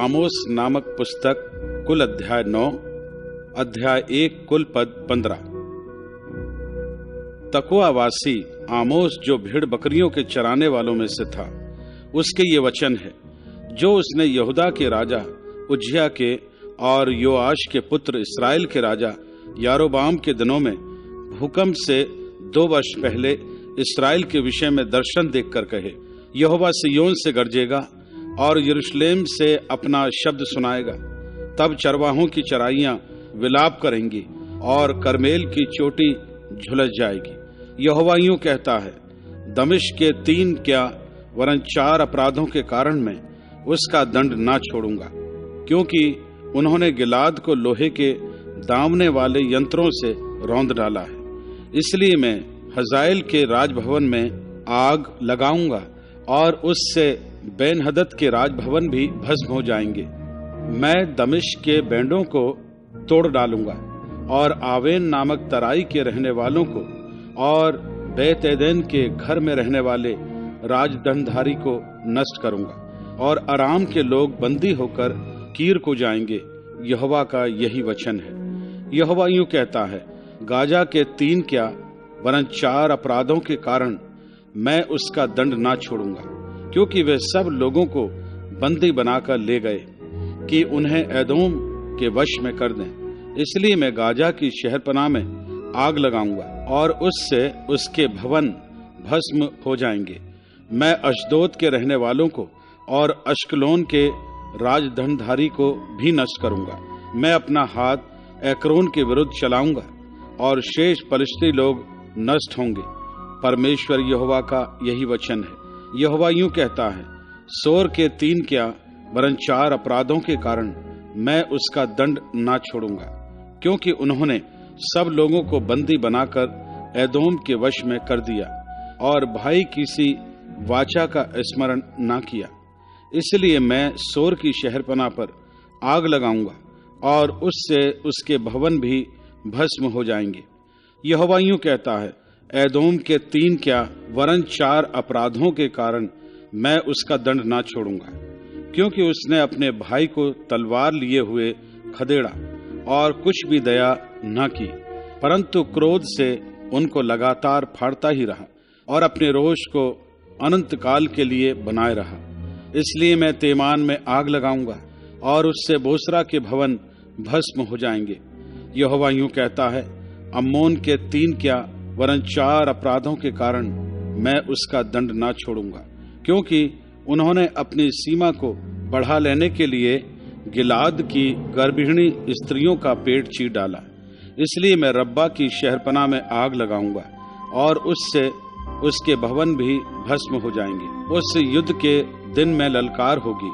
आमोस नामक पुस्तक, कुल अध्याय 9, अध्याय 1, कुल पद 15। तकोआवासी आमोस, जो भेड़ बकरियों के चराने वालों में से था, उसके ये वचन है जो उसने यहूदा के राजा उज्जिया के और योआश के पुत्र इस्राएल के राजा यारोबाम के दिनों में भूकंप से 2 वर्ष पहले इस्राएल के विषय में दर्शन देखकर कहे, यहोवा सिय्योन से गरजेगा और यरूशलेम से अपना शब्द सुनाएगा। तब चरवाहों की चराइयां विलाप करेंगी और करमेल की चोटी झुलस जाएगी। यहोवा यूं कहता है, दमिश्क के 3 क्या वरन 4 अपराधों के कारण मैं उसका दंड ना छोड़ूंगा, क्योंकि उन्होंने गिलाद को लोहे के दामने वाले यंत्रों से रौंद डाला है। इसलिए मैं हजाएल के राजभवन में आग लगाऊंगा और उससे बेन-हदद के राजभवन भी भस्म हो जाएंगे। मैं दमिश्क के बैंडों को तोड़ डालूंगा और आवेन नामक तराई के रहने वालों को और बेत-एदेन के घर में रहने वाले राजदंडधारी को नष्ट करूंगा और अराम के लोग बंदी होकर कीर को जाएंगे। यहोवा का यही वचन है। यहोवा यूं कहता है, गाजा के 3 क्या वरन 4 अपराधों के कारण मैं उसका दंड ना छोड़ूंगा, क्योंकि वे सब लोगों को बंदी बनाकर ले गए कि उन्हें एदोम के वश में कर दें। इसलिए मैं गाजा की शहरपनाह में आग लगाऊंगा और उससे उसके भवन भस्म हो जाएंगे। मैं अश्दोद के रहने वालों को और अश्कलोन के राजदंडधारी को भी नष्ट करूंगा। मैं अपना हाथ एक्रोन के विरुद्ध चलाऊंगा और शेष पलिश्ती लोग नष्ट होंगे। परमेश्वर यहोवा का यही वचन है। यहोवा यूं कहता है, सोर के 3 क्या वरन 4 अपराधों के कारण मैं उसका दंड ना छोड़ूंगा, क्योंकि उन्होंने सब लोगों को बंदी बनाकर एदोम के वश में कर दिया और भाई किसी वाचा का स्मरण ना किया। इसलिए मैं सोर की शहरपनाह पर आग लगाऊंगा और उससे उसके भवन भी भस्म हो जाएंगे। यहोवा यूं कहता है, एदोम के 3 क्या वरन 4 अपराधों के कारण मैं उसका दंड ना छोड़ूंगा, क्योंकि उसने अपने भाई को तलवार लिए हुए खदेड़ा और कुछ भी दया न की, परंतु क्रोध से उनको लगातार फाड़ता ही रहा और अपने रोष को अनंत काल के लिए बनाए रहा। इसलिए मैं तेमान में आग लगाऊंगा और उससे बोसरा के भवन भस्म हो जाएंगे। यहोवा यूं कहता है, अम्मोन के 3 क्या वरन 4 अपराधों के कारण मैं उसका दंड ना छोड़ूंगा, क्योंकि उन्होंने अपनी सीमा को बढ़ा लेने के लिए गिलाद की गर्भिणी स्त्रियों का पेट चीर डाला। इसलिए मैं रब्बा की शहरपनाह में आग लगाऊंगा और उससे उसके भवन भी भस्म हो जाएंगे। उस युद्ध के दिन में ललकार होगी,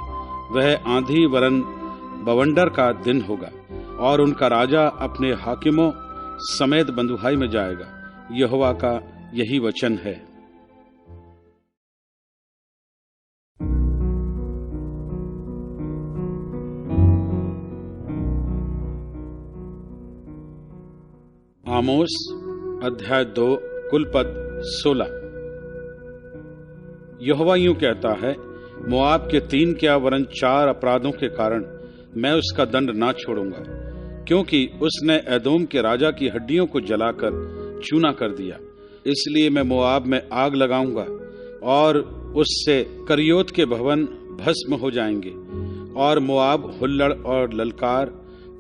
वह आंधी वरन बवंडर का दिन होगा और उनका राजा अपने हाकिमों समेत बंधुआई में जाएगा। यहोवा का यही वचन है। आमोस अध्याय 2, कुल पद 16। यहोवा यूं कहता है, मोआब के 3 क्या वरन 4 अपराधों के कारण मैं उसका दंड ना छोड़ूंगा, क्योंकि उसने एदोम के राजा की हड्डियों को जलाकर चूना कर दिया। इसलिए मैं मोआब में आग लगाऊंगा और उससे करियोत के भवन भस्म हो जाएंगे और मोआब हुल्लड़ और ललकार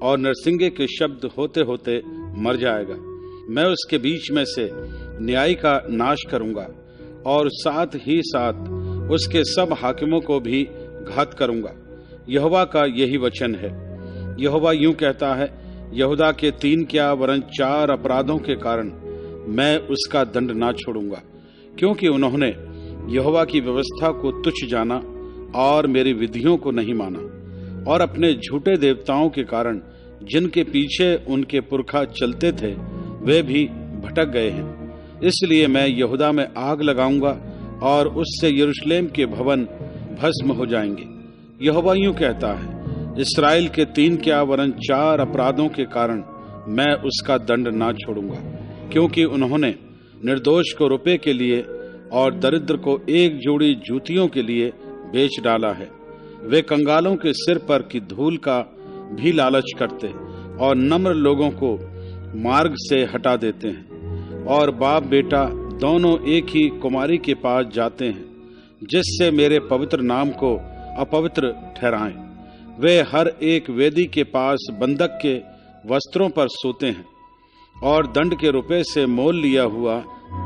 और नरसिंगे के शब्द होते होते मर जाएगा। मैं उसके बीच में से न्याय का नाश करूंगा और साथ ही साथ उसके सब हाकिमों को भी घात करूंगा। यहोवा का यही वचन है। यहोवा यूं कहता है, यहूदा के 3 क्या वरन 4 अपराधों के कारण मैं उसका दंड ना छोड़ूंगा, क्योंकि उन्होंने यहोवा की व्यवस्था को तुच्छ जाना और मेरी विधियों को नहीं माना और अपने झूठे देवताओं के कारण जिनके पीछे उनके पुरखा चलते थे वे भी भटक गए हैं। इसलिए मैं यहूदा में आग लगाऊंगा और उससे यरूशलेम के भवन भस्म हो जाएंगे। यहोवा यूं कहता है, इस्राएल के 3 क्या वरन 4 अपराधों के कारण मैं उसका दंड ना छोड़ूंगा, क्योंकि उन्होंने निर्दोष को रुपए के लिए और दरिद्र को एक जोड़ी जूतियों के लिए बेच डाला है। वे कंगालों के सिर पर की धूल का भी लालच करते और नम्र लोगों को मार्ग से हटा देते हैं। और बाप बेटा दोनों एक ही कुमारी के पास जाते हैं, जिससे मेरे पवित्र नाम को अपवित्र ठहराएं। वे हर एक वेदी के पास बंधक के वस्त्रों पर सोते हैं और दंड के रुपए से मोल लिया हुआ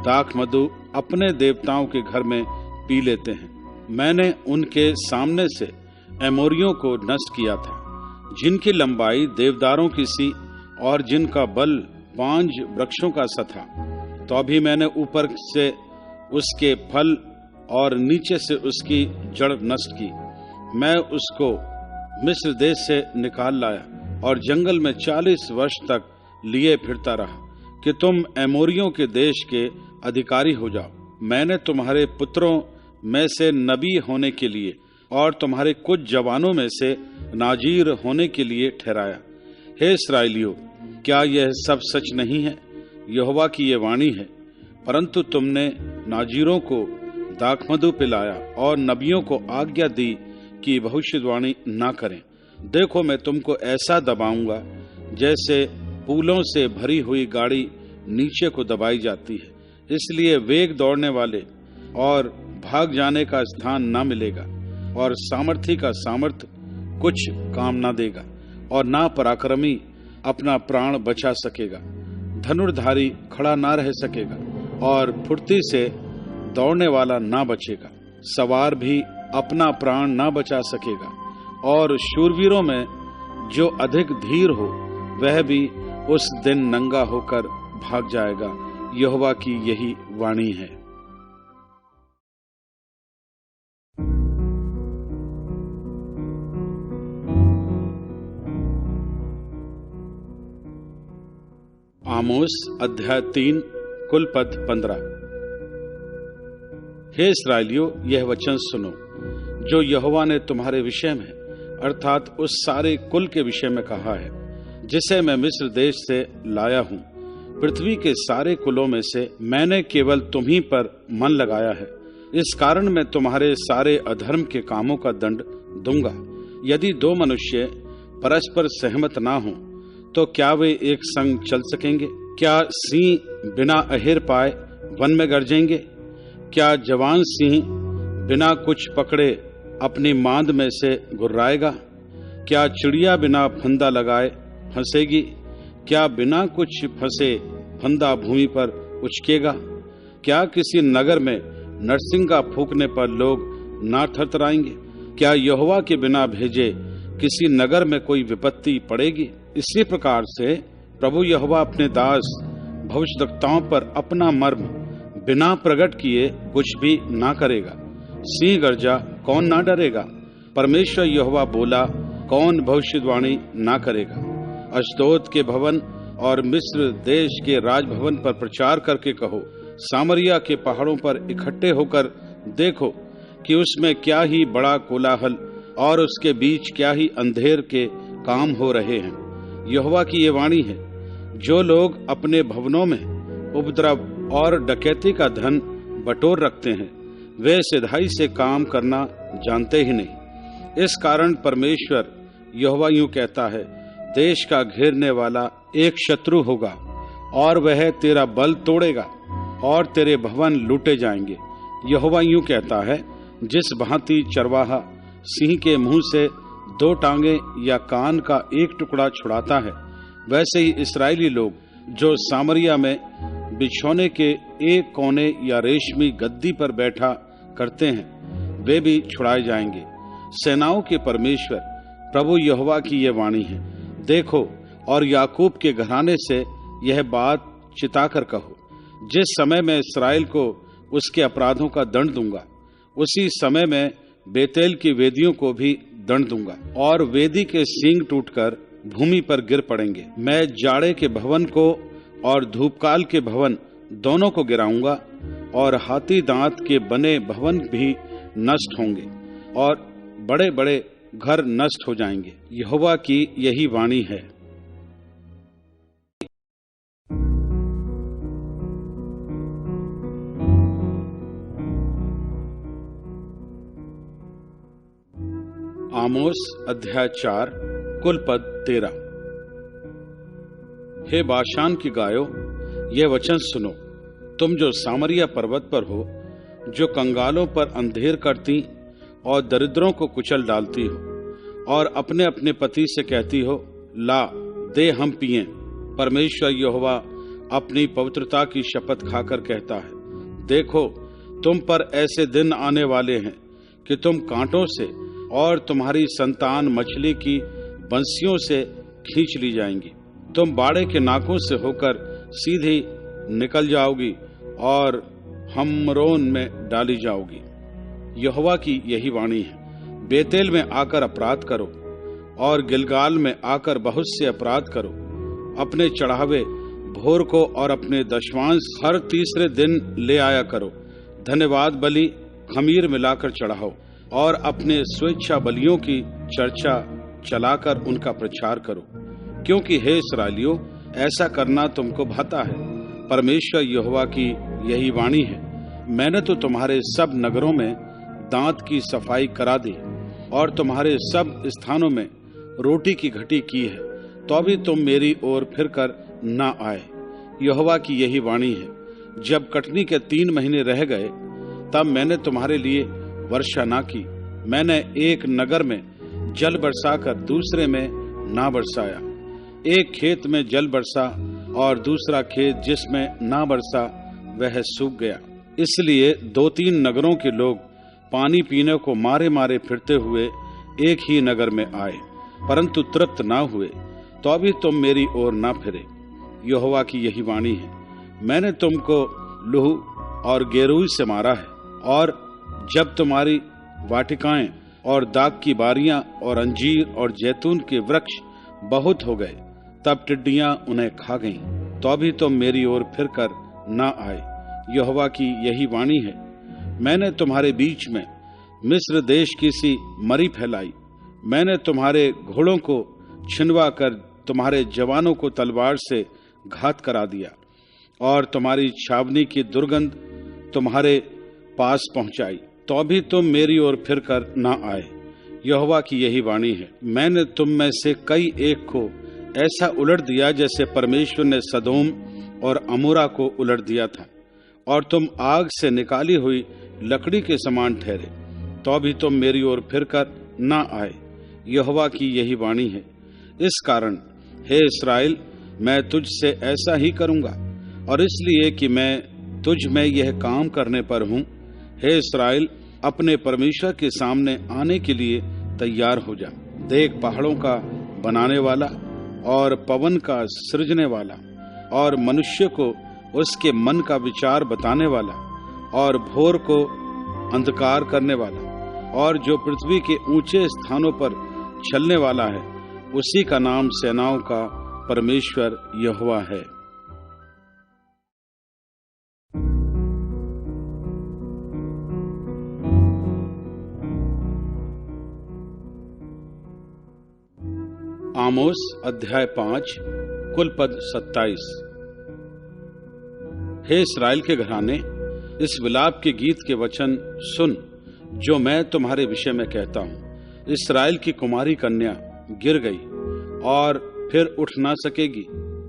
दाख मधु अपने देवताओं के घर में पी लेते हैं। मैंने उनके सामने से एमोरियों को नष्ट किया था, जिनकी लंबाई देवदारों की सी और जिनका बल बांज वृक्षों का सा था। तो अभी मैंने ऊपर से उसके फल और नीचे से उसकी जड़ नष्ट की। मैं उसको मिस्र देश से निकाल लाया और जंगल में 40 वर्ष तक लिए फिरता रहा कि तुम एमोरियों के देश के अधिकारी हो जाओ। मैंने तुम्हारे पुत्रों में से नबी होने के लिए और तुम्हारे कुछ जवानों में से नाजीर होने के लिए ठहराया। हे इस्राएलियों, क्या यह सब सच नहीं है? यहोवा की ये वाणी है। परंतु तुमने नाजीरों को दाखमधु पिलाया और नबियों को आज्ञा दी कि भविष्यवाणी ना करें। देखो, मैं तुमको ऐसा दबाऊंगा जैसे पुलों से भरी हुई गाड़ी नीचे को दबाई जाती है। इसलिए वेग दौड़ने वाले और भाग जाने का स्थान ना मिलेगा और सामर्थी का सामर्थ कुछ काम ना देगा और ना पराक्रमी अपना प्राण बचा सकेगा। धनुर्धारी खड़ा ना रह सकेगा और फुर्ती से दौड़ने वाला ना बचेगा। सवार भी अपना प्राण ना बचा सकेगा और शूरवीरों में जो अधिक धीर हो वह भी उस दिन नंगा होकर भाग जाएगा। यहोवा की यही वाणी है। आमोस अध्याय 3 कुल पद 15। हे इस्राएलियों, यह वचन सुनो जो यहोवा ने तुम्हारे विषय में अर्थात उस सारे कुल के विषय में कहा है, जिसे मैं मिस्र देश से लाया हूँ। पृथ्वी के सारे कुलों में से मैंने केवल तुम्हीं पर मन लगाया है। इस कारण मैं तुम्हारे सारे अधर्म के कामों का दंड दूंगा। यदि दो मनुष्य परस्पर सहमत ना हों तो क्या वे एक संग चल सकेंगे? क्या सिंह बिना अहेर पाए वन में गरजेंगे? क्या जवान सिंह बिना कुछ पकड़े अपनी मांद में से गुर्राएगा? क्या चिड़िया बिना फंदा लगाए फंसेगी? क्या बिना कुछ फंसे फंदा भूमि पर उचकेगा? क्या किसी नगर में नरसिंगा फूंकने पर लोग ना थरथराएंगे? क्या यहोवा के बिना भेजे किसी नगर में कोई विपत्ति पड़ेगी? इसी प्रकार से प्रभु यहोवा अपने दास भविष्यद्वक्ताओं पर अपना मर्म बिना प्रकट किए कुछ भी ना करेगा। सिंह गर्जा, कौन ना डरेगा? परमेश्वर यहोवा बोला, कौन भविष्यवाणी ना करेगा? अश्दोद के भवन और मिस्र देश के राजभवन पर प्रचार करके कहो, सामरिया के पहाड़ों पर इकट्ठे होकर देखो कि उसमें क्या ही बड़ा कोलाहल और उसके बीच क्या ही अंधेर के काम हो रहे हैं। यहोवा की ये वाणी है, जो लोग अपने भवनों में उपद्रव और डकैती का धन बटोर रखते हैं, वे सिधाई से काम करना जानते ही नहीं। इस कारण परमेश्वर यहोवा यूं कहता है, देश का घेरने वाला एक शत्रु होगा और वह तेरा बल तोड़ेगा और तेरे भवन लूटे जाएंगे। यहोवा यूं कहता है, जिस भांति चरवाहा सिंह के मुंह से 2 टांगे या कान का एक टुकड़ा छुड़ाता है, वैसे ही इस्राएली लोग जो सामरिया में बिछौने के एक कोने या रेशमी गद्दी पर बैठा करते हैं, वे भी छुड़ाए जाएंगे। सेनाओं के परमेश्वर प्रभु यहोवा की यह वाणी है। देखो, और याकूब के घराने से यह बात चिताकर कहो, जिस समय मैं इस्राएल को उसके अपराधों का दंड दूंगा, उसी समय मैं बेतेल की वेदियों को भी दंड दूंगा और वेदी के सींग टूटकर भूमि पर गिर पड़ेंगे। मैं जाड़े के भवन को और धूपकाल के भवन दोनों को गिराऊंगा और हाथी दांत के बने भवन भी नष्ट होंगे और बड़े बड़े घर नष्ट हो जाएंगे। यहोवा की यही वाणी है। आमोस अध्याय 4 कुल पद 13। हे बाशान की गायो, ये वचन सुनो, तुम जो सामरिया पर्वत पर हो, जो कंगालों पर अंधेर करती और दरिद्रों को कुचल डालती हो और अपने अपने पति से कहती हो, ला दे हम पिएं। परमेश्वर यहोवा अपनी पवित्रता की शपथ खाकर कहता है, देखो तुम पर ऐसे दिन आने वाले हैं कि तुम कांटों से और तुम्हारी संतान मछली की बंसियों से खींच ली जाएंगी। तुम बाड़े के नाकों से होकर सीधी निकल जाओगी और हमरोन में डाली जाओगी। यहोवा की यही वाणी है। बेतेल में आकर अपराध करो और गिलगाल में आकर बहुत से अपराध करो। अपने चढ़ावे भोर को और अपने दशमांश हर तीसरे दिन ले आया करो। धन्यवाद बलि खमीर मिलाकर चढ़ाओ और अपने स्वेच्छा बलियों की चर्चा चलाकर उनका प्रचार करो, क्योंकि हे इस्राएलियों, ऐसा करना तुमको भाता है। परमेश्वर यहोवा की यही वाणी है, मैंने तो तुम्हारे सब नगरों में दांत की सफाई करा दी और तुम्हारे सब स्थानों में रोटी की घटी की है, तो अभी तुम मेरी ओर फिरकर न आए। यहोवा की यही वाणी है, जब कटनी के 3 महीने रह गए, तब मैंने तुम्हारे लिए वर्षा ना की। मैंने एक नगर में जल बरसाकर दूसरे में ना बरसाया। एक खेत में जल बरसा और दूसरा खेत जिसमें ना बरसा वह सूख गया। इसलिए 2-3 नगरों के लोग पानी पीने को मारे मारे फिरते हुए एक ही नगर में आए, परंतु तृप्त ना हुए। तो अभी तुम मेरी ओर ना फिरे। यहोवा की यही वाणी है, मैंने तुमको लूह और गेरूई से मारा है, और जब तुम्हारी वाटिकाएं और दाख की बारियां और अंजीर और जैतून के वृक्ष बहुत हो गए, तब टिड्डियां उन्हें खा गईं। तो अभी तुम मेरी ओर फिरकर न आए। यहोवा की यही वाणी है, मैंने तुम्हारे बीच में मिस्र देश की सी मरी फैलाई। मैंने तुम्हारे घोड़ों को छिनवा कर तुम्हारे जवानों को तलवार से घात करा दिया और तुम्हारी छावनी की दुर्गंध तुम्हारे पास पहुंचाई। तो अभी तुम मेरी ओर फिरकर ना आए। यहोवा की यही वाणी है, मैंने तुम में से कई एक को ऐसा उलट दिया जैसे परमेश्वर ने सदोम और अमोरा को उलट दिया था, और तुम आग से निकाली हुई लकड़ी के समान ठहरे। तो अभी तुम मेरी ओर फिरकर ना आए। यहोवा की यही वाणी है, इस कारण हे इस्राएल, मैं तुझसे ऐसा ही करूंगा, और इसलिए कि मैं तुझ में यह काम करने पर हूं। हे इस्राएल, अपने परमेश्वर के सामने आने के लिए तैयार हो जा। देख, पहाड़ों का बनाने वाला और पवन का सृजने वाला और मनुष्य को उसके मन का विचार बताने वाला और भोर को अंधकार करने वाला और जो पृथ्वी के ऊंचे स्थानों पर चलने वाला है, उसी का नाम सेनाओं का परमेश्वर यहोवा है। आमोस अध्याय 5 कुल पद 27। हे इस्राएल के घराने, इस विलाप के गीत के वचन सुन जो मैं तुम्हारे विषय में कहता हूँ। इस्राएल की कुमारी कन्या गिर गई और फिर उठ ना सकेगी।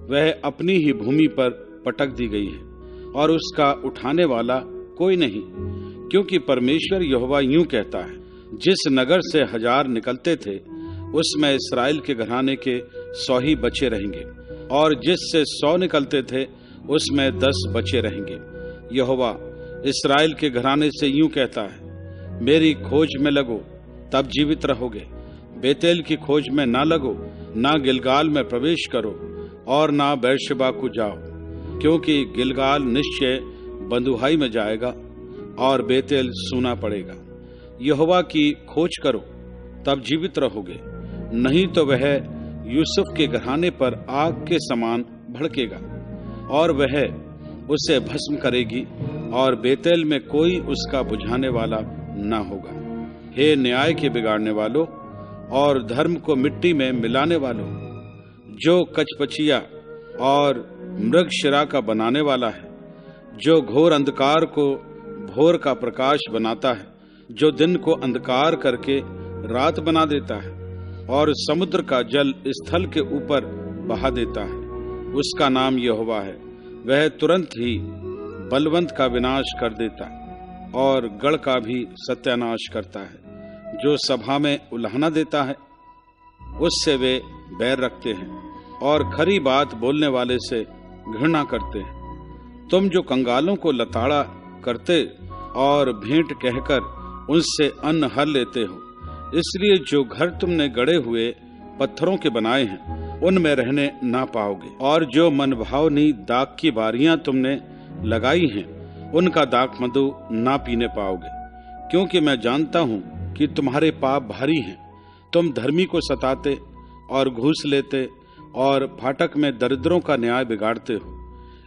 वह अपनी ही भूमि पर पटक दी गई है और उसका उठाने वाला कोई नहीं, क्योंकि परमेश्वर यहोवा यूं कहता है, जिस नगर से 1000 निकलते थे उसमें इस्राएल के घराने के 100 ही बचे रहेंगे, और जिससे 100 निकलते थे उसमें 10 बचे रहेंगे। यहोवा इस्राएल के घराने से यूं कहता है, मेरी खोज में लगो तब जीवित रहोगे। बेतेल की खोज में ना लगो, ना गिलगाल में प्रवेश करो और ना बेर्शेबा को जाओ, क्योंकि गिलगाल निश्चय बंधुहाई में जाएगा और बेतेल सूना पड़ेगा। यहोवा की खोज करो तब जीवित रहोगे, नहीं तो वह यूसुफ के घराने पर आग के समान भड़केगा और वह उसे भस्म करेगी और बेतेल में कोई उसका बुझाने वाला न होगा। हे न्याय के बिगाड़ने वालों और धर्म को मिट्टी में मिलाने वालों, जो कचपचिया और मृगशिरा का बनाने वाला है, जो घोर अंधकार को भोर का प्रकाश बनाता है, जो दिन को अंधकार करके रात बना देता है और समुद्र का जल स्थल के ऊपर बहा देता है। उसका नाम यहोवा है। वह तुरंत ही बलवंत का विनाश कर देता और गढ़ का भी सत्यानाश करता है। जो सभा में उल्हाना देता है उससे वे बैर रखते हैं और खरी बात बोलने वाले से घृणा करते हैं। तुम जो कंगालों को लताड़ा करते और भेंट कहकर उनसे अन्न हर लेते हो, इसलिए जो घर तुमने गड़े हुए पत्थरों के बनाए हैं उनमें रहने ना पाओगे। और जो मनभावनी दाख की बारियां तुमने लगाई हैं उनका दाख मधु ना पीने पाओगे, क्योंकि मैं जानता हूं कि तुम्हारे पाप भारी हैं। तुम धर्मी को सताते और घूस लेते और फाटक में दरिद्रों का न्याय बिगाड़ते हो।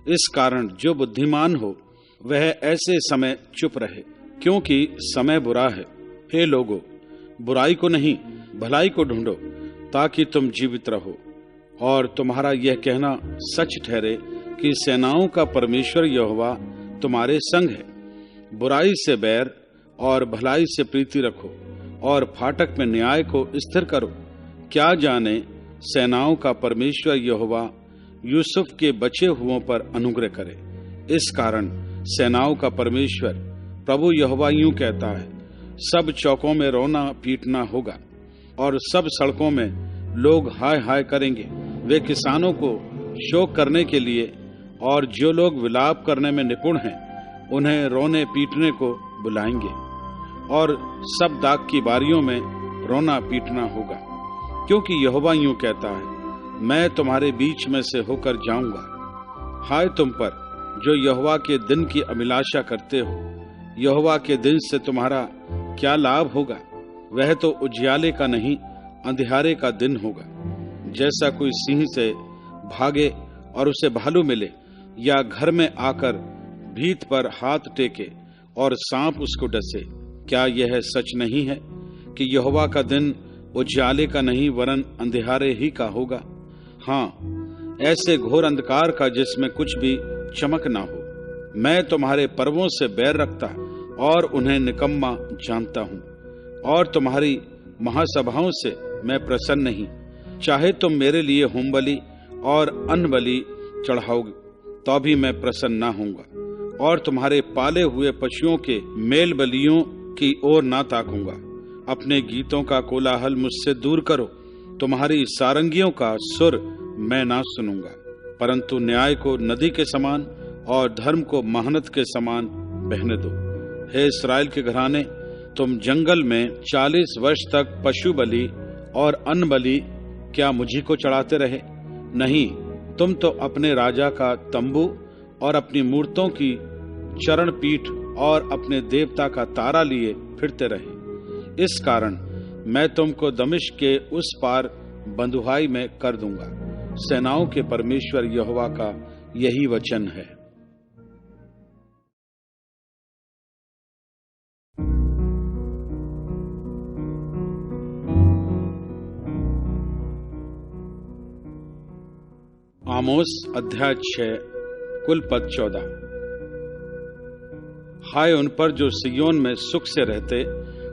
इस कारण जो बुद्धिमान हो वह ऐसे समय चुप रहे, क्योंकि समय बुरा है। हे लोगों, बुराई को नहीं भलाई को ढूंढो ताकि तुम जीवित रहो। और तुम्हारा यह कहना सच ठहरे कि सेनाओं का परमेश्वर यहोवा तुम्हारे संग है। बुराई से बैर और भलाई से प्रीति रखो और फाटक में न्याय को स्थिर करो। क्या जाने सेनाओं का परमेश्वर यहोवा यूसुफ के बचे हुओं पर अनुग्रह करे। इस कारण सेनाओं का परमेश्वर प्रभु यहोवा यूं कहता है, सब चौकों में रोना पीटना होगा और सब सड़कों में लोग हाय हाय करेंगे। वे किसानों को शोक करने के लिए और जो लोग विलाप करने में निपुण हैं उन्हें रोने पीटने को बुलाएंगे और सब दाख की बारियों में रोना पीटना होगा। क्योंकि यहोवा यूं कहता है, मैं तुम्हारे बीच में से होकर जाऊंगा। हाय तुम पर जो यहोवा के दिन की अभिलाषा करते हो। यहोवा के दिन से तुम्हारा क्या लाभ होगा? वह तो उजियाले का नहीं अंधियारे का दिन होगा। जैसा कोई सिंह से भागे और उसे भालू मिले, या घर में आकर भीत पर हाथ टेके और सांप उसको डसे। क्या यह सच नहीं है कि यहोवा का दिन उजियाले का नहीं वरन अंधियारे ही का होगा? हाँ, ऐसे घोर अंधकार का जिसमें कुछ भी चमक ना हो। मैं तुम्हारे पर्वों से बैर रखता और उन्हें निकम्मा जानता हूँ, और तुम्हारी महासभाओं से मैं प्रसन्न नहीं। चाहे तुम मेरे लिए होम बलि और अन्न बलि चढ़ाओगे तो भी मैं प्रसन्न ना होऊंगा, और तुम्हारे पाले हुए पशुओं के मेल बलियों की ओर ना ताकूंगा। अपने गीतों का कोलाहल मुझसे दूर करो। तुम्हारी सारंगियों का सुर मैं ना सुनूंगा, परंतु न्याय को नदी के समान और धर्म को महानद के समान बहने दो। हे इस्राएल के घराने, तुम जंगल में 40 वर्ष तक पशु बलि और अन्न बलि क्या मुझी को चढ़ाते रहे? नहीं, तुम तो अपने राजा का तंबू और अपनी मूर्तों की चरण पीठ और अपने देवता का तारा लिए फिरते रहे। इस कारण मैं तुमको दमिश्क के उस पार बंधुआई में कर दूंगा। सेनाओं के परमेश्वर यहोवा का यही वचन है। आमोस अध्याय 6 कुल पद 14। हाय उन पर जो सिय्योन में सुख से रहते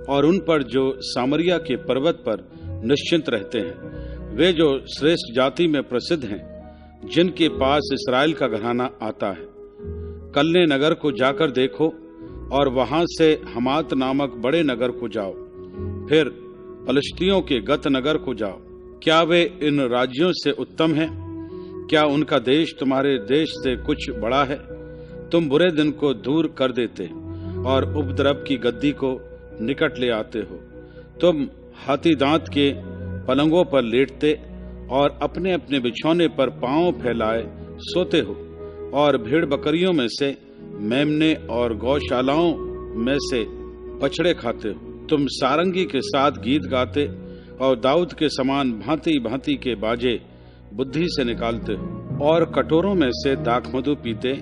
और उन पर जो सामरिया के पर्वत पर निश्चिंत रहते हैं। वे जो श्रेष्ठ जाति में प्रसिद्ध हैं, जिनके पास इस्राएल का घराना आता है। कलने नगर को जाकर देखो और वहां से हमात नामक बड़े नगर को जाओ। फिर पलिश्तियों के गत नगर को जाओ। क्या वे इन राज्यों से उत्तम हैं? क्या उनका देश तुम्हारे देश से कुछ बड़ा है? तुम बुरे दिन को दूर कर देते और उपद्रव की गद्दी को निकट ले आते हो। तुम हाथी दांत के पलंगों पर लेटते और अपने अपने बिछौने पर पांव फैलाए सोते हो, और भेड़ बकरियों में से मेमने और गौशालाओं में से बछड़े खाते हो। तुम सारंगी के साथ गीत गाते और दाऊद के समान भांति भांति के बाजे बुद्धि से निकालते हो, और कटोरों में से दाखमधु पीते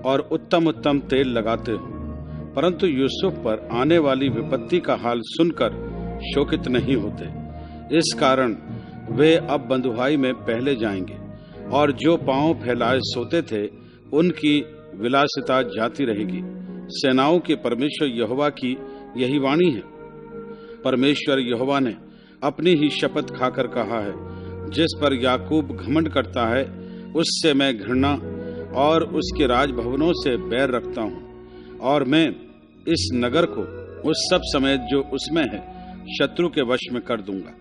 और उत्तम उत्तम तेल लगाते हो। परंतु यूसुफ पर आने वाली विपत्ति का हाल सुनकर शोकित नहीं होते। इस कारण वे अब बंधुआई में पहले जाएंगे, और जो पांव फैलाए सोते थे उनकी विलासिता जाती रहेगी। सेनाओं के परमेश्वर यहोवा की यही वाणी है। परमेश्वर यहोवा ने अपनी ही शपथ खाकर कहा है, जिस पर याकूब घमंड करता है उससे मैं घृणा और उसके राजभवनों से बैर रखता हूँ, और मैं इस नगर को उस सब समेत जो उसमें है शत्रु के वश में कर दूंगा।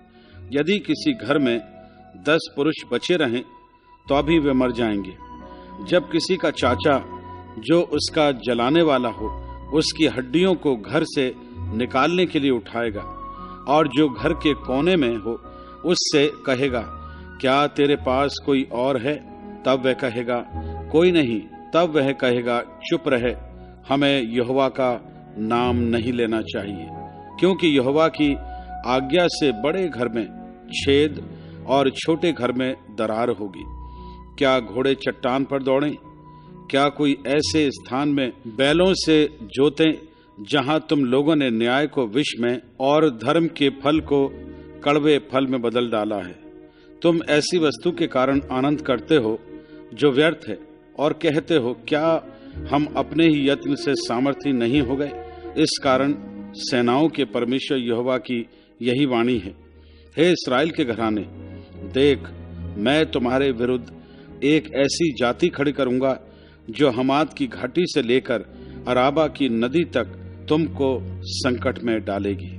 यदि किसी घर में 10 पुरुष बचे रहें तो अभी वे मर जाएंगे। जब किसी का चाचा जो उसका जलाने वाला हो उसकी हड्डियों को घर से निकालने के लिए उठाएगा, और जो घर के कोने में हो उससे कहेगा, क्या तेरे पास कोई और है? तब वह कहेगा, कोई नहीं। तब वह कहेगा, चुप रहे, हमें यहोवा का नाम नहीं लेना चाहिए, क्योंकि यहोवा की आज्ञा से बड़े घर में छेद और छोटे घर में दरार होगी। क्या घोड़े चट्टान पर दौड़ें? क्या कोई ऐसे स्थान में बैलों से जोतें जहां तुम लोगों ने न्याय को विष में और धर्म के फल को कड़वे फल में बदल डाला है? तुम ऐसी वस्तु के कारण आनंद करते हो जो व्यर्थ है, और कहते हो, क्या हम अपने ही यत्न से सामर्थी नहीं हो गए? इस कारण सेनाओं के परमेश्वर यहोवा की यही वाणी है, हे इस्राएल के घराने, देख, मैं तुम्हारे विरुद्ध एक ऐसी जाति खड़ी करूंगा जो हमात की घाटी से लेकर अराबा की नदी तक तुमको संकट में डालेगी।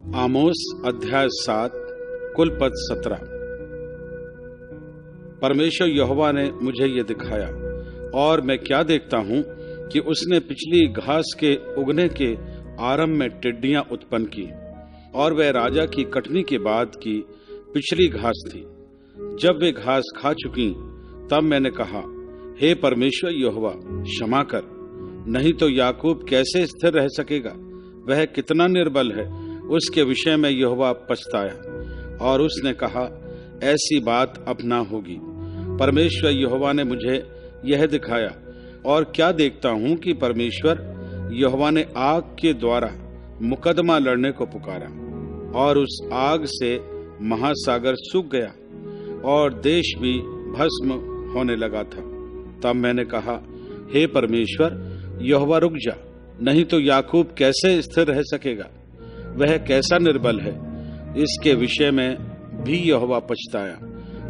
आमोस अध्याय 7 कुल पद 17। परमेश्वर यहोवा ने मुझे ये दिखाया, और मैं क्या देखता हूं कि उसने पिछली घास के उगने के आरंभ में टिड्डियां उत्पन्न की, और वह राजा की कटनी के बाद की पिछली घास थी। जब वे घास खा चुकी तब मैंने कहा, हे परमेश्वर यहोवा, क्षमा कर, नहीं तो याकूब कैसे स्थिर रह सकेगा? वह कितना निर्बल है। उसके विषय में यहोवा पछताया, और उसने कहा, ऐसी बात अब ना होगी। परमेश्वर यहोवा ने मुझे यह दिखाया, और क्या देखता हूं कि परमेश्वर यहोवा ने आग के द्वारा मुकदमा लड़ने को पुकारा, और उस आग से महासागर सूख गया और देश भी भस्म होने लगा था। तब मैंने कहा, हे परमेश्वर यहोवा, रुक जा, नहीं तो याकूब कैसे स्थिर रह सकेगा? वह कैसा निर्बल है। इसके विषय में भी यहोवा पछताया,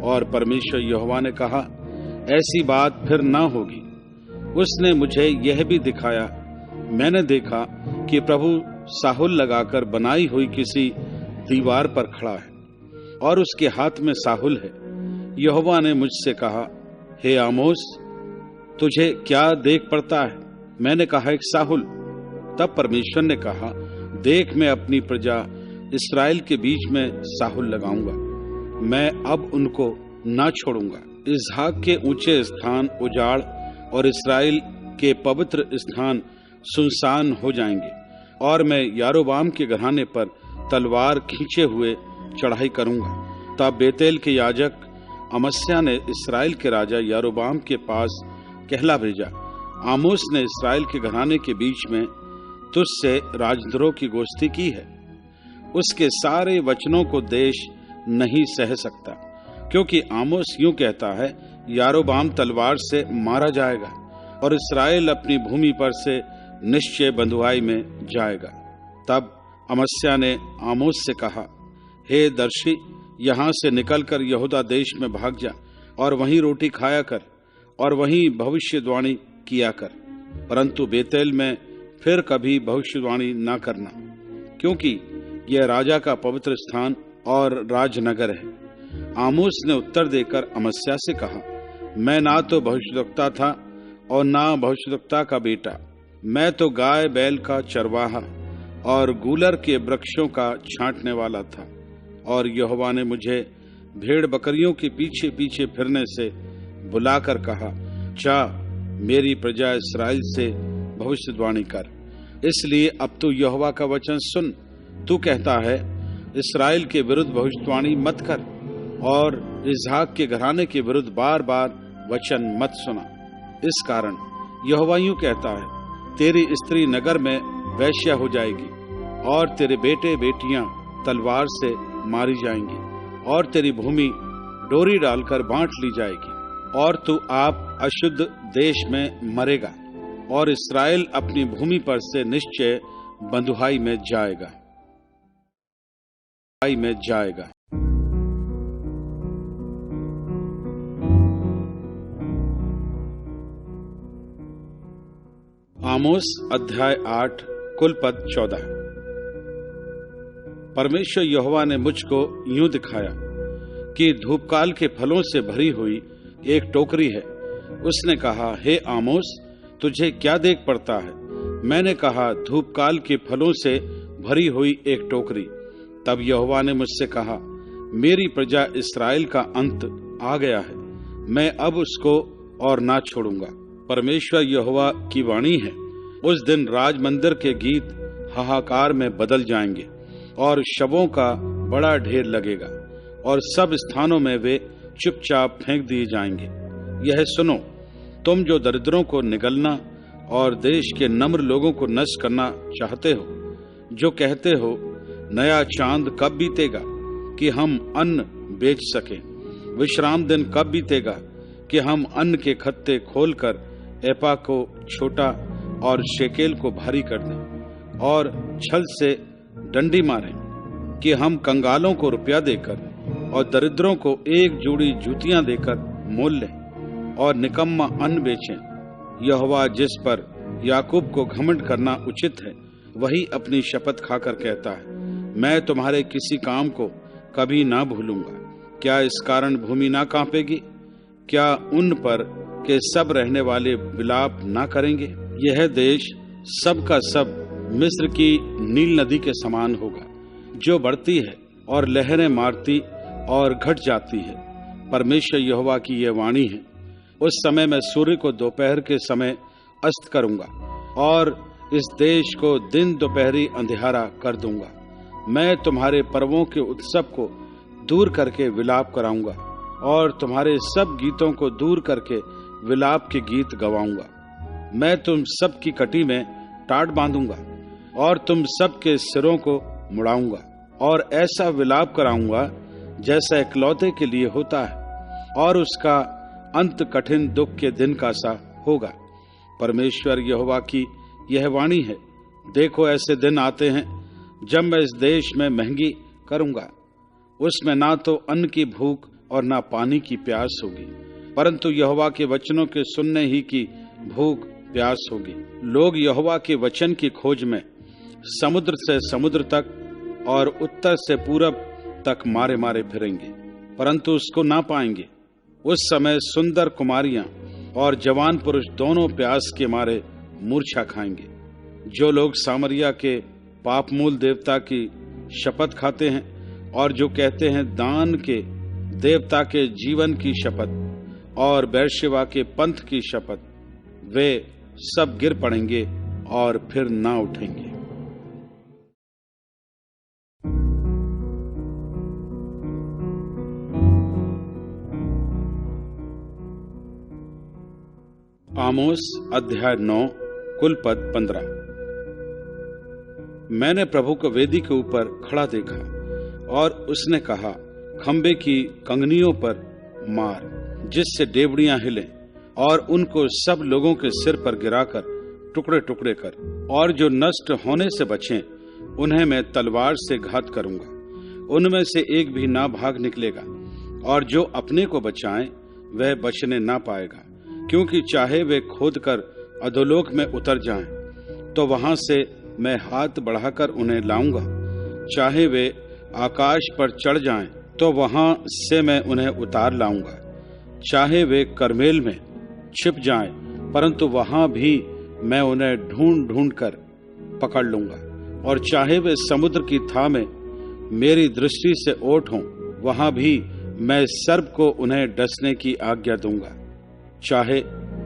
और परमेश्वर यहोवा ने कहा, ऐसी बात फिर ना होगी। उसने मुझे यह भी दिखाया, मैंने देखा कि प्रभु साहुल लगाकर बनाई हुई किसी दीवार पर खड़ा है, और उसके हाथ में साहुल है। यहोवा ने मुझसे कहा, हे आमोस, तुझे क्या देख पड़ता है? मैंने कहा, एक साहुल। तब परमेश्वर ने कहा, देख, मैं अपनी प्रजा इस्राएल के बीच में साहुल लगाऊंगा, मैं अब उनको ना छोड़ूंगा। इसहाक के ऊंचे स्थान उजाड़ और इस्राएल के पवित्र स्थान सुनसान हो जाएंगे, और मैं यारोबाम के घराने पर तलवार खींचे हुए चढ़ाई करूंगा। तब बेतेल के याजक अमस्या ने इस्राएल के राजा यारोबाम के पास कहला भेजा, आमोस ने इस्राएल के घराने के बीच में तुझसे राजद्रोह की गोष्ठी की है। उसके सारे वचनों को देश नहीं सह सकता, क्योंकि आमोस यूं कहता है, यारोबाम तलवार से मारा जाएगा और इस्राएल अपनी भूमि पर से निश्चय बंधुआई में जाएगा। तब अमस्या ने आमोस से कहा, हे दर्शी, यहाँ से निकलकर यहूदा देश में भाग जा, और वहीं रोटी खाया कर, और वहीं भविष्यवाणी किया कर, परंतु बेतेल में फिर कभी भविष्यवाणी ना करना, क्योंकि यह राजा का पवित्र स्थान और राजनगर है। आमोस ने उत्तर देकर अमस्या से कहा, मैं ना तो भविष्यद्वक्ता था और ना भविष्यद्वक्ता का बेटा, मैं तो गाय बैल का चरवाहा और गूलर के वृक्षों का छांटने वाला था, और यहोवा ने मुझे भेड़ बकरियों के पीछे पीछे फिरने से बुलाकर कहा, जा, मेरी प्रजा इस्राएल से भविष्यवाणी कर। इसलिए अब तू यहोवा का वचन सुन। तू कहता है, इस्राएल के विरुद्ध भविष्यवाणी मत कर, और इसहाक के घराने के विरुद्ध बार बार वचन मत सुना। इस कारण यहोवा यूं कहता है, तेरी स्त्री नगर में वैश्या हो जाएगी, और तेरे बेटे बेटियां तलवार से मारी जाएंगी, और तेरी भूमि डोरी डालकर बांट ली जाएगी, और तू आप अशुद्ध देश में मरेगा, और इस्राएल अपनी भूमि पर से निश्चय बंधुआई में जाएगा। आमोस अध्याय 8 कुल पद 14। परमेश्वर यहोवा ने मुझको यूं दिखाया कि धूपकाल के फलों से भरी हुई एक टोकरी है। उसने कहा, हे आमोस, तुझे क्या देख पड़ता है? मैंने कहा, धूपकाल के फलों से भरी हुई एक टोकरी। तब यहोवा ने मुझसे कहा, मेरी प्रजा इस्राएल का अंत आ गया है, मैं अब उसको और ना छोड़ूंगा। परमेश्वर यहोवा की वाणी है, उस दिन राज मंदिर के गीत हाहाकार में बदल जाएंगे, और शवों का बड़ा ढेर लगेगा, और सब स्थानों में वे चुपचाप फेंक दिए जाएंगे। यह सुनो, तुम जो दरिद्रों को निगलना और देश के नम्र लोगों को नष्ट करना चाहते हो, जो कहते हो, नया चांद कब बीतेगा कि हम अन्न बेच सकें, विश्राम दिन कब बीतेगा कि हम अन्न के खत्ते खोलकर एपा को छोटा और शेकेल को भारी कर दें, और छल से डंडी मारें कि हम कंगालों को रुपया देकर और दरिद्रों को एक जोड़ी जूतियां देकर मोल लें और निकम्मा अन्न बेचें। यहोवा जिस पर याकूब को घमंड करना उचित है, वही अपनी शपथ खाकर कहता है, मैं तुम्हारे किसी काम को कभी ना भूलूंगा। क्या इस कारण भूमि ना कांपेगी? क्या उन पर के सब रहने वाले विलाप ना करेंगे? यह देश सब का सब मिस्र की नील नदी के समान होगा, जो बढ़ती है और लहरें मारती और घट जाती है। परमेश्वर यहोवा की यह वाणी है, उस समय मैं सूर्य को दोपहर के समय अस्त करूंगा और इस देश को दिन दोपहरी अंधियारा कर दूंगा। मैं तुम्हारे पर्वों के उत्सव को दूर करके विलाप कराऊंगा, और तुम्हारे सब गीतों को दूर करके विलाप के गीत गवाऊंगा। मैं तुम सब की कटी में टाट बांधूंगा, और तुम सब के सिरों को मुड़ाऊंगा, और ऐसा विलाप कराऊंगा जैसा इकलौते के लिए होता है, और उसका अंत कठिन दुख के दिन का सा होगा। परमेश्वर यहोवा की यह वाणी है, देखो, ऐसे दिन आते हैं जब मैं इस देश में महंगी करूंगा। उसमें ना तो अन्न की भूख और ना पानी की प्यास होगी, परंतु यहोवा के वचनों के सुनने ही की भूख प्यास होगी। लोग यहोवा के वचन की खोज में समुद्र से समुद्र तक और उत्तर से पूरब तक मारे मारे फिरेंगे, परंतु उसको ना पाएंगे। उस समय सुंदर कुमारियां और जवान पुरुष दोनों प्यास के मारे मूर्छा खाएंगे। जो लोग सामरिया के पापमूल देवता की शपथ खाते हैं, और जो कहते हैं दान के देवता के जीवन की शपथ और बेर्शेबा के पंथ की शपथ, वे सब गिर पड़ेंगे और फिर ना उठेंगे। आमोस अध्याय 9 कुल पद 15। मैंने प्रभु को वेदी के ऊपर खड़ा देखा, और उसने कहा, खंबे की कंगनियों पर मार, जिससे डेवड़ियां हिलें, और उनको सब लोगों के सिर पर गिराकर टुकड़े टुकड़े कर, और जो नष्ट होने से बचें उन्हें मैं तलवार से घात करूंगा। उनमें से एक भी ना भाग निकलेगा, और जो अपने को बचाएं वह बचने ना पाएगा, क्योंकि चाहे वे खोद कर अधोलोक में उतर जाएं, तो वहां से मैं हाथ बढ़ाकर उन्हें लाऊंगा। चाहे वे आकाश पर चढ़ जाएं, तो वहां से मैं उन्हें उतार लाऊंगा। चाहे वे करमेल में छिप जाएं, परंतु वहां भी मैं उन्हें ढूंढ ढूंढ कर पकड़ लूंगा। और चाहे वे समुद्र की थाह में मेरी दृष्टि से ओट हों, वहां भी मैं सर्प को उन्हें डसने की आज्ञा दूंगा। चाहे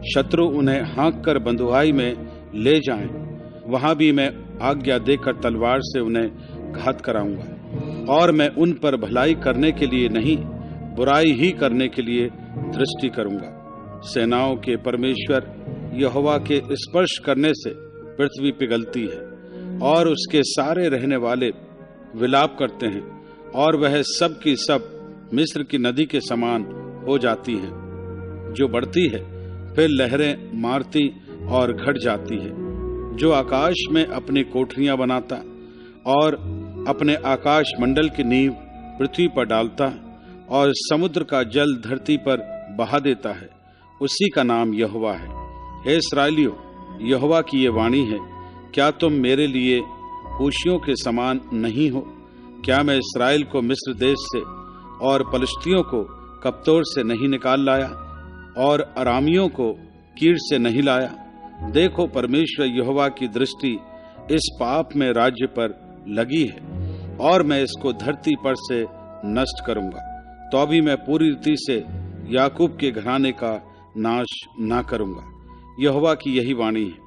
शत्रु उन्हें हाँक कर बंधुआई में ले जाएं, वहां भी मैं आज्ञा देकर तलवार से उन्हें घात कराऊंगा। और मैं उन पर भलाई करने के लिए नहीं, बुराई ही करने के लिए दृष्टि करूंगा। सेनाओं के परमेश्वर यहोवा के स्पर्श करने से पृथ्वी पिघलती है, और उसके सारे रहने वाले विलाप करते हैं, और वह सब की सब मिस्र की नदी के समान हो जाती है, जो बढ़ती है फिर लहरें मारती और घट जाती है। जो आकाश में अपनी कोठरियां बनाता और अपने आकाश मंडल की नींव पृथ्वी पर डालता और समुद्र का जल धरती पर बहा देता है, उसी का नाम यहोवा है। हे इस्राएलियों, यहोवा की ये वाणी है, क्या तुम मेरे लिए कूशियों के समान नहीं हो? क्या मैं इस्राएल को मिस्र देश से और पलिश्तियों को कप्तोर से नहीं निकाल लाया और अरामियों को कीर से नहीं लाया? देखो, परमेश्वर यहोवा की दृष्टि इस पाप में राज्य पर लगी है और मैं इसको धरती पर से नष्ट करूंगा, तो भी मैं पूरी रीति से याकूब के घराने का नाश ना करूंगा। यहोवा की यही वाणी है।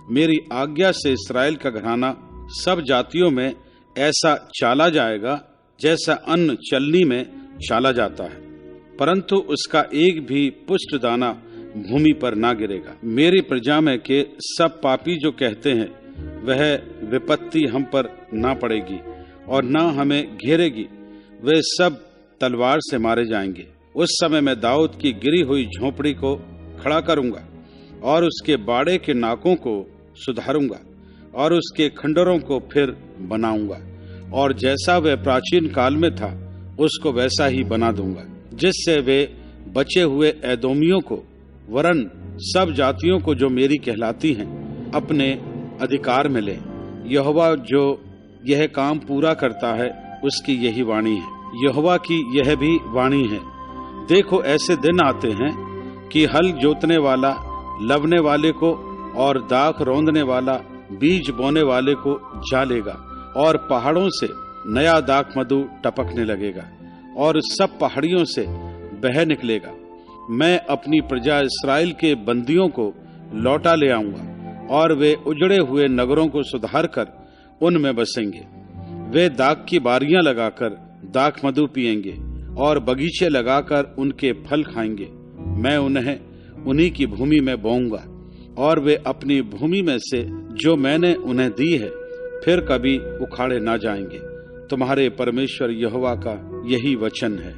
मेरी आज्ञा से इस्राएल का घराना सब जातियों में ऐसा चाला जाएगा जैसा अन्न चलनी में चाला जाता है, परंतु उसका एक भी पुष्ट दाना भूमि पर ना गिरेगा। मेरी प्रजा में के सब पापी जो कहते हैं वह विपत्ति हम पर ना पड़ेगी और ना हमें घेरेगी, वे सब तलवार से मारे जाएंगे। उस समय मैं दाऊद की गिरी हुई झोपड़ी को खड़ा करूंगा और उसके बाड़े के नाकों को सुधारूंगा और उसके खंडरों को फिर बनाऊंगा, और जैसा वह प्राचीन काल में था उसको वैसा ही बना दूंगा, जिससे वे बचे हुए एदोमियों को वरन सब जातियों को जो मेरी कहलाती हैं अपने अधिकार में ले। यहोवा जो यह काम पूरा करता है उसकी यही वाणी है। यहोवा की यह भी वाणी है, देखो ऐसे दिन आते हैं कि हल जोतने वाला लवने वाले को और दाख रौंदने वाला बीज बोने वाले को जा लेगा, और पहाड़ों से नया दाख मधु टपकने लगेगा और सब पहाड़ियों से बह निकलेगा। मैं अपनी प्रजा इस्राएल के बंदियों को लौटा ले आऊंगा और वे उजड़े हुए नगरों को सुधार कर उनमें बसेंगे। वे दाख की बारियां लगाकर दाख मधु पिएंगे और बगीचे लगाकर उनके फल खाएंगे। मैं उन्हें उन्हीं की भूमि में बोऊंगा और वे अपनी भूमि में से जो मैंने उन्हें दी है फिर कभी उखाड़े ना जाएंगे। तुम्हारे परमेश्वर यहोवा का यही वचन है।